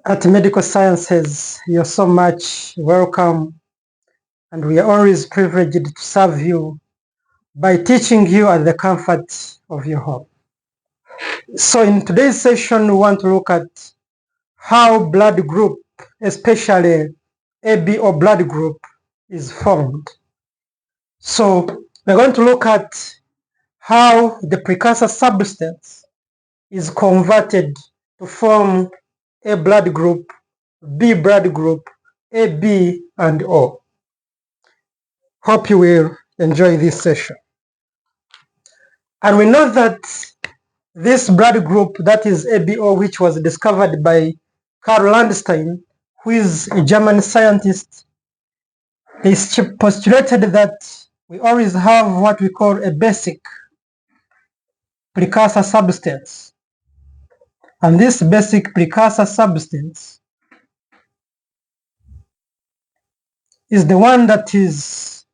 At Medical Sciences, you're so much welcome, and we are always privileged to serve you by teaching you at the comfort of your home. So in today's session, we want to look at how blood group, especially ABO blood group, is formed. So we're going to look at how the precursor substance is converted to form A blood group, B blood group, AB, and O. Hope you will enjoy this session. And we know that this blood group, that is ABO, which was discovered by Karl Landstein, who is a German scientist, he postulated that we always have what we call a basic precursor substance. And this basic precursor substance is the one that is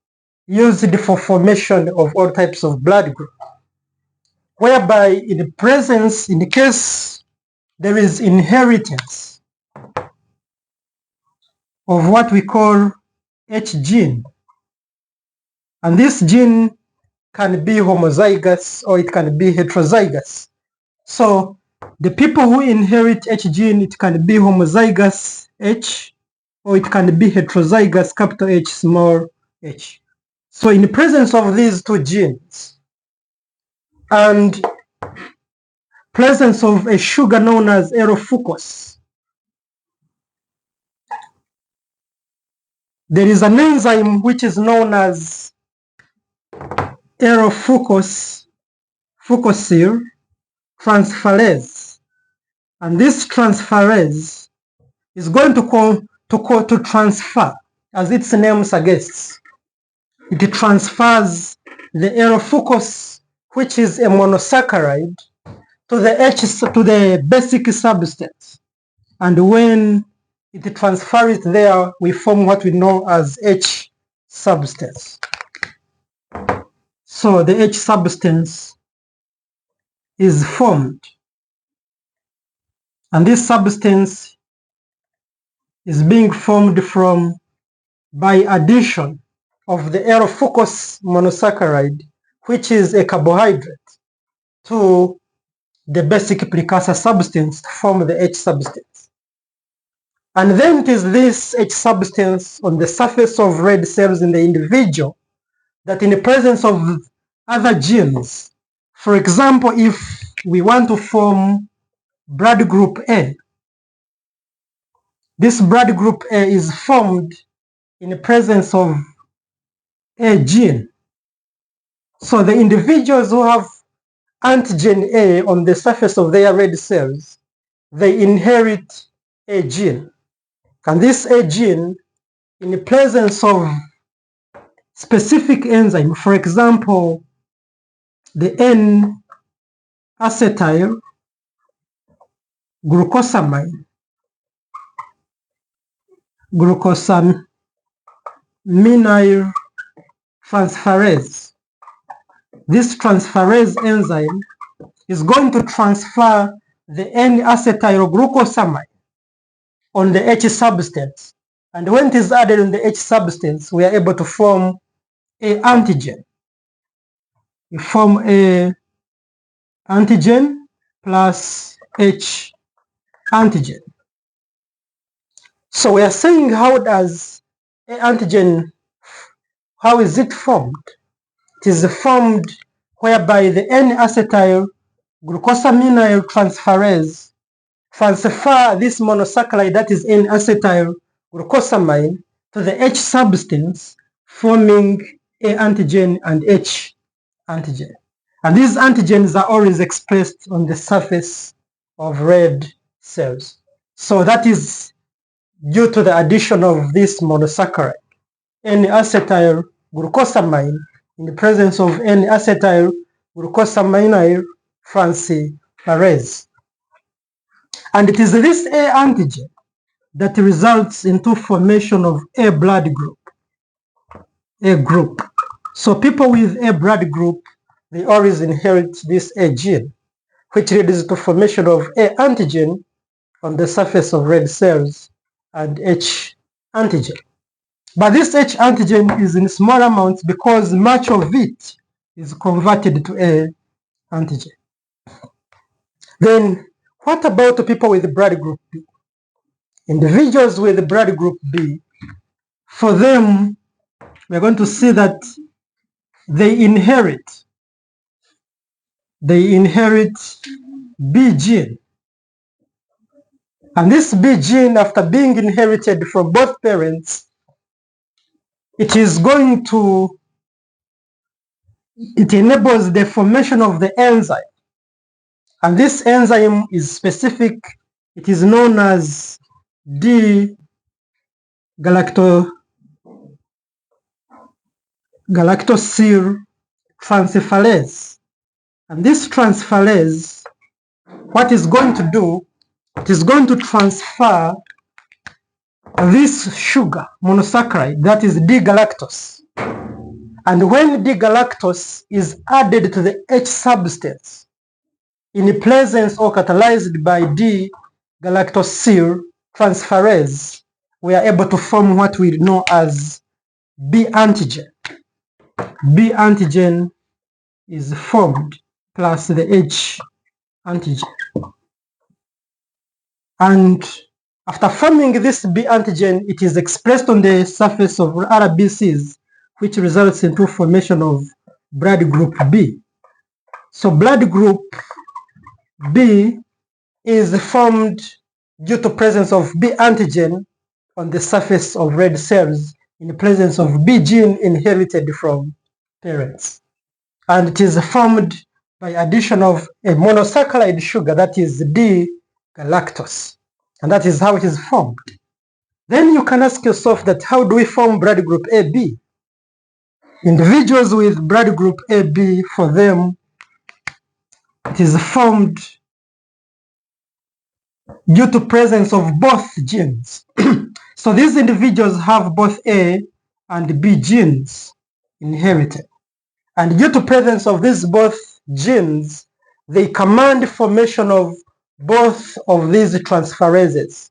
used for formation of all types of blood group, whereby in the case there is inheritance of what we call H gene, and this gene can be homozygous or it can be heterozygous. So the people who inherit H gene, it can be homozygous H, or it can be heterozygous capital H small h. So in the presence of these two genes and presence of a sugar known as L-fucose, there is an enzyme which is known as L-fucosyl transferase, and this transferase is going to transfer, as its name suggests. It transfers the L-fucose, which is a monosaccharide, to the basic substance, and when it transfers it there, we form what we know as H substance. So the H substance is formed, and this substance is being formed by addition of the L-fucose monosaccharide, which is a carbohydrate, to the basic precursor substance to form the H substance. And then it is this H substance on the surface of red cells in the individual that, in the presence of other genes, for example, if we want to form blood group A, this blood group A is formed in the presence of a gene. So the individuals who have antigen A on the surface of their red cells, they inherit a gene. And this A gene, in the presence of specific enzyme, for example, the N-acetyl glucosamine transferase. This transferase enzyme is going to transfer the N-acetyl glucosamine on the H substance, and when it is added on the H substance, we are able to form a antigen. We form a antigen plus H antigen. So we are saying, how does a antigen, how is it formed? It is formed whereby the N-acetyl glucosamine transferase transfer this monosaccharide, that is N-acetyl glucosamine, to the H substance, forming A antigen and H antigen. And these antigens are always expressed on the surface of red cells. So that is due to the addition of this monosaccharide, N-acetyl glucosamine, in the presence of N-acetyl glucosamine transferase. And it is this A antigen that results into formation of A blood group, A group. So people with A blood group, they always inherit this A gene, which leads to formation of A antigen on the surface of red cells and H antigen. But this H antigen is in small amounts because much of it is converted to A antigen. Then what about people with blood group B? Individuals with blood group B, for them, we're going to see that they inherit B gene. And this B gene, after being inherited from both parents, it enables the formation of the enzyme. And this enzyme is specific. It is known as D-galactosyl transferase. And this transferase, what is going to do, it is going to transfer this sugar monosaccharide, that is D-galactose. And when D-galactose is added to the H substance in presence or catalyzed by D-galactosyl transferase, we are able to form what we know as B antigen. B antigen is formed plus the H antigen. And after forming this B antigen, it is expressed on the surface of RBCs, which results into formation of blood group B. So blood group B is formed due to presence of B antigen on the surface of red cells in the presence of B gene inherited from parents. And it is formed by addition of a monosaccharide sugar, that is D-galactose. And that is how it is formed. Then you can ask yourself that how do we form blood group AB? Individuals with blood group AB, for them, it is formed due to presence of both genes. So these individuals have both A and B genes inherited. And due to presence of these both genes, they command formation of both of these transferases.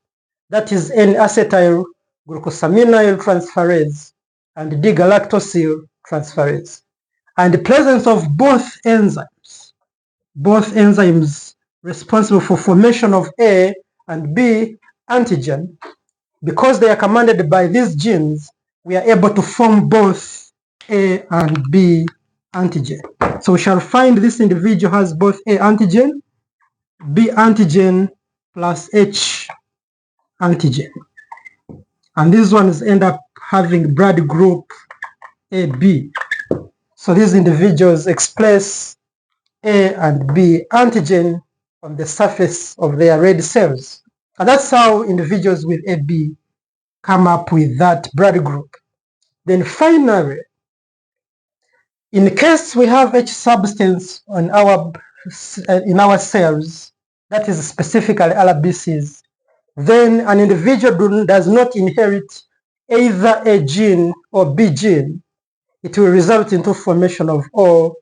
That is N-acetyl glucosamine transferase and D-galactosyl transferase. And the presence of both enzymes responsible for formation of A and B antigen, because they are commanded by these genes, we are able to form both A and B antigen. So we shall find this individual has both A antigen, B antigen plus H antigen. And these ones end up having blood group AB. So these individuals express A and B antigen on the surface of their red cells. And that's how individuals with AB come up with that blood group. Then finally, in case we have H substance in our cells, that is specifically RBCs, then an individual does not inherit either A gene or B gene. It will result into formation of O,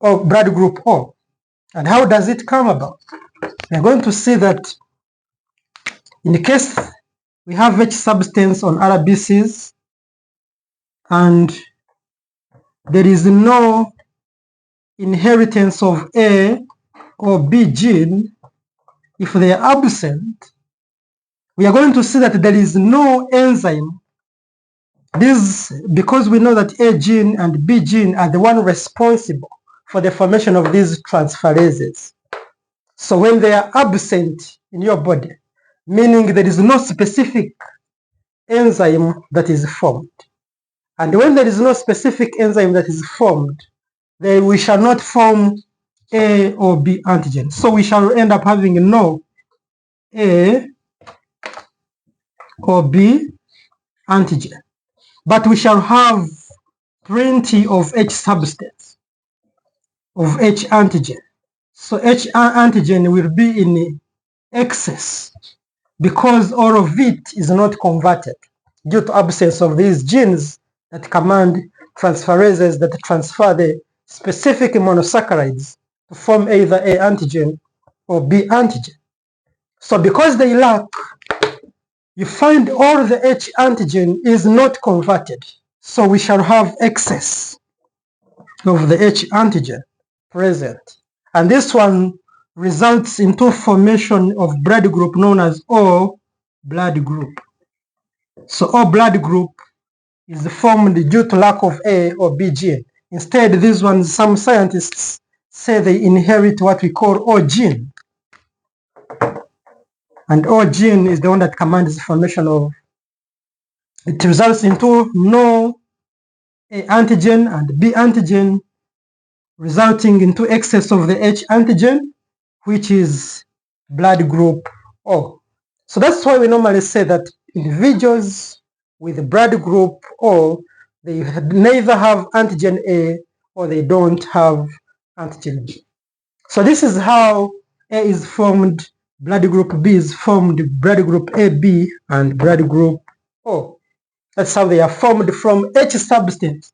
or blood group O. And how does it come about? We are going to see that in the case we have H substance on RBCs and there is no inheritance of A or B gene, if they are absent, we are going to see that there is no enzyme. Because we know that A gene and B gene are the one responsible for the formation of these transferases. So when they are absent in your body, meaning there is no specific enzyme that is formed. And when there is no specific enzyme that is formed, then we shall not form A or B antigen. So we shall end up having no A or B antigen. But we shall have plenty of H substance, of H antigen. So H antigen will be in excess because all of it is not converted due to absence of these genes that command transferases that transfer the specific monosaccharides to form either A antigen or B antigen. So because they lack, you find all the H antigen is not converted. So we shall have excess of the H antigen present. And this one results into formation of blood group known as O blood group. So O blood group is formed due to lack of A or B gene. Instead, these ones, some scientists say they inherit what we call O gene. And O gene is the one that commands the formation of, it results into no A antigen and B antigen, resulting into excess of the H antigen, which is blood group O. So that's why we normally say that individuals with blood group O, they neither have antigen A or they don't have antigen B. So this is how A is formed, blood group B is formed, blood group AB and blood group O. That's how they are formed from H substance.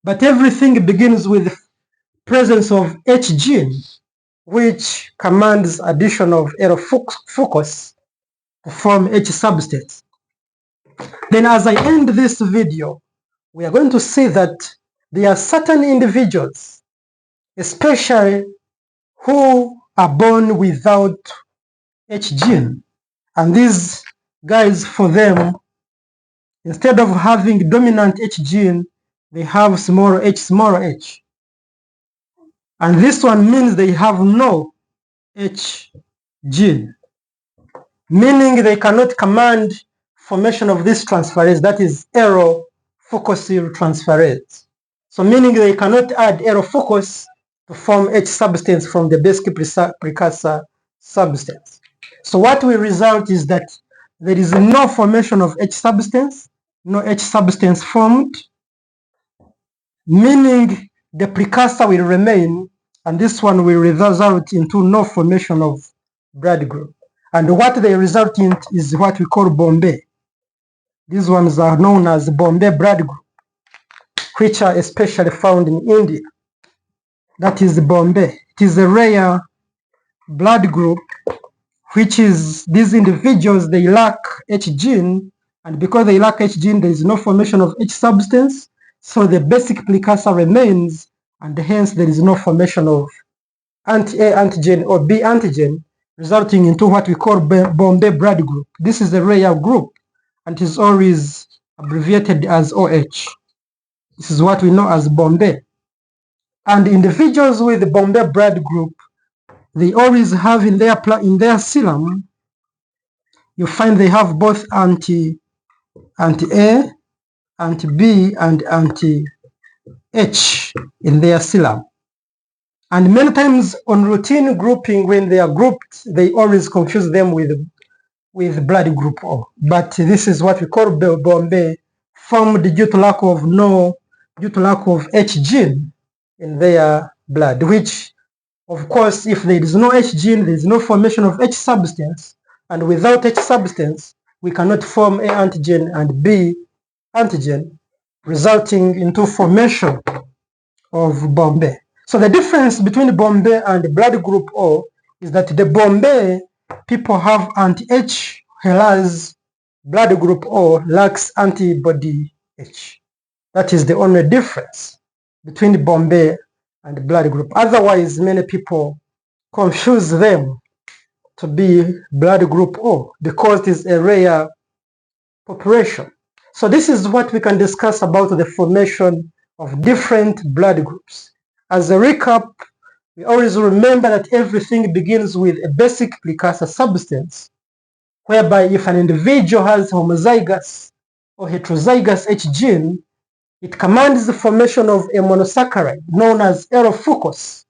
But everything begins with presence of H gene, which commands addition of arrow focus to form H substance. Then as I end this video, we are going to see that there are certain individuals, especially who are born without H gene. And these guys, for them, instead of having dominant H gene, they have small h. And this one means they have no H gene, meaning they cannot command formation of this transferase, that is arrow focusyl transferase. So meaning they cannot add arrow focus to form H substance from the basic precursor substance. So what will result is that there is no formation of H substance, no H substance formed, meaning the precursor will remain, and this one will result into no formation of blood group. And what they result in is what we call Bombay. These ones are known as Bombay blood group, which are especially found in India. That is Bombay. It is a rare blood group, which is these individuals, they lack H gene, and because they lack H gene, there is no formation of H substance, so the basic precursor remains, and hence there is no formation of anti-A antigen or B antigen, resulting into what we call Bombay blood group. This is a rare group, and it is always abbreviated as OH. This is what we know as Bombay. And individuals with Bombay blood group, they always have in their serum, you find they have both anti-A, anti-B, and anti-H in their serum. And many times on routine grouping, when they are grouped, they always confuse them with blood group O. But this is what we call Bombay, formed due to lack of H gene in their blood, which, of course, if there is no H gene, there is no formation of H substance, and without H substance, we cannot form A antigen and B antigen, resulting into formation of Bombay. So the difference between Bombay and blood group O is that the Bombay people have anti-H, whereas blood group O lacks antibody H. That is the only difference between Bombay and blood group. Otherwise, many people confuse them to be blood group O because it is a rare population. So this is what we can discuss about the formation of different blood groups. As a recap, we always remember that everything begins with a basic precursor substance, whereby if an individual has homozygous or heterozygous H gene, it commands the formation of a monosaccharide known as arrow focus,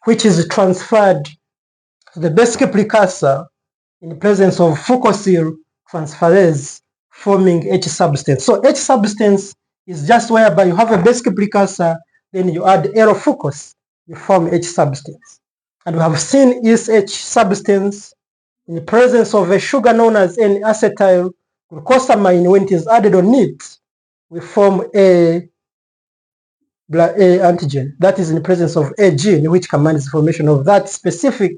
which is transferred to the basic precursor in the presence of focusyl transferase forming H substance. So H substance is just whereby you have a basic precursor, then you add arrow focus, you form H substance. And we have seen this H substance in the presence of a sugar known as N-acetyl glucosamine. When it is added on it, we form A antigen. That is in the presence of A gene, which commands the formation of that specific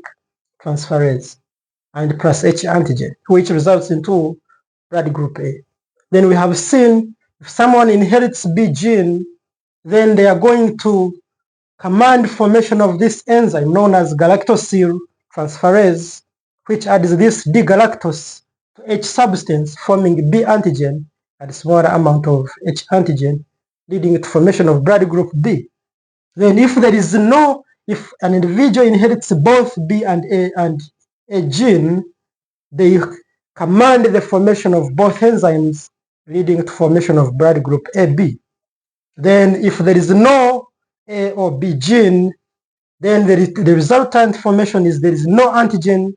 transferase. and plus H antigen, which results into blood group A. Then we have seen if someone inherits B gene, then they are going to command formation of this enzyme known as galactosyl transferase, which adds this D-galactose to H substance, forming B antigen and a smaller amount of H antigen, leading to formation of blood group B. Then if an individual inherits both B and A gene, they command the formation of both enzymes, leading to formation of blood group AB. Then if there is no A or B gene, then the resultant formation is there is no antigen,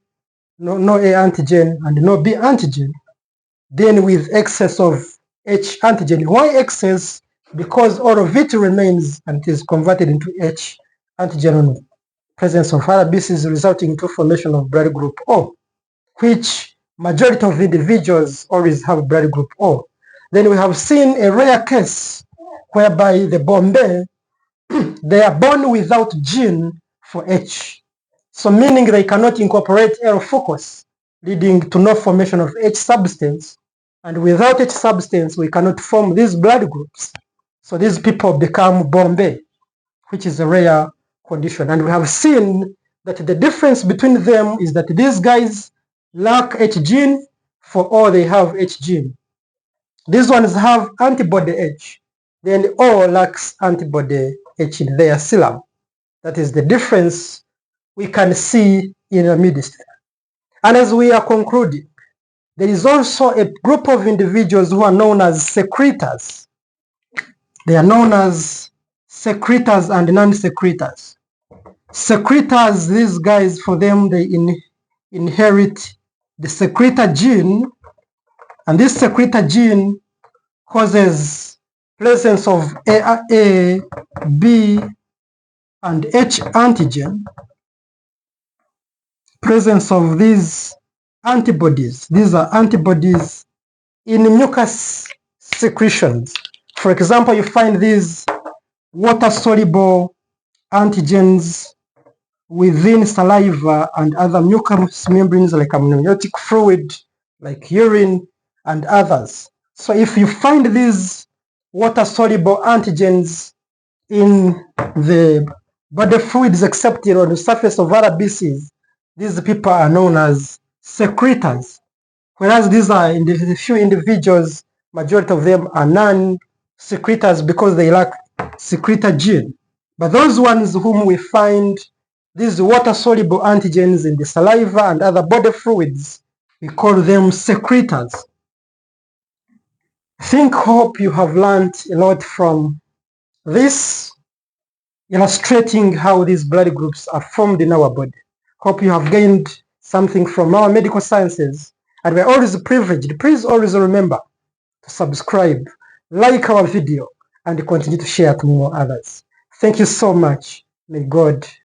no A antigen and no B antigen. Then with excess of H antigen. Why excess? Because all of it remains and is converted into H antigen on presence of RBCs, resulting into formation of blood group O, which majority of individuals always have blood group O. Then we have seen a rare case whereby the Bombay, they are born without gene for H. So meaning they cannot incorporate L focus, leading to no formation of H substance. And without H substance, we cannot form these blood groups. So these people become Bombay, which is a rare condition. And we have seen that the difference between them is that these guys lack H gene for O they have H gene. These ones have antibody H, then O lacks antibody H in their serum. That is the difference we can see in the midst. And as we are concluding, there is also a group of individuals who are known as secretors. They are known as secretors and non-secretors. Secretors, these guys, for them, they inherit the secretor gene, and this secretor gene causes presence of A, B, and H antigen, presence of these antibodies. These are antibodies in mucus secretions. For example, you find these water-soluble antigens within saliva and other mucous membranes like amniotic fluid, like urine, and others. So if you find these water-soluble antigens in the body fluids accepted on the surface of RBCs, these people are known as secretors. Whereas these are in the few individuals, majority of them are non-secretors because they lack secretor gene. But those ones whom we find these water-soluble antigens in the saliva and other body fluids, we call them secretors. Hope you have learned a lot from this, illustrating how these blood groups are formed in our body. Hope you have gained something from our medical sciences, and we're always privileged. Please always remember to subscribe, like our video, and continue to share to more others. Thank you so much. May God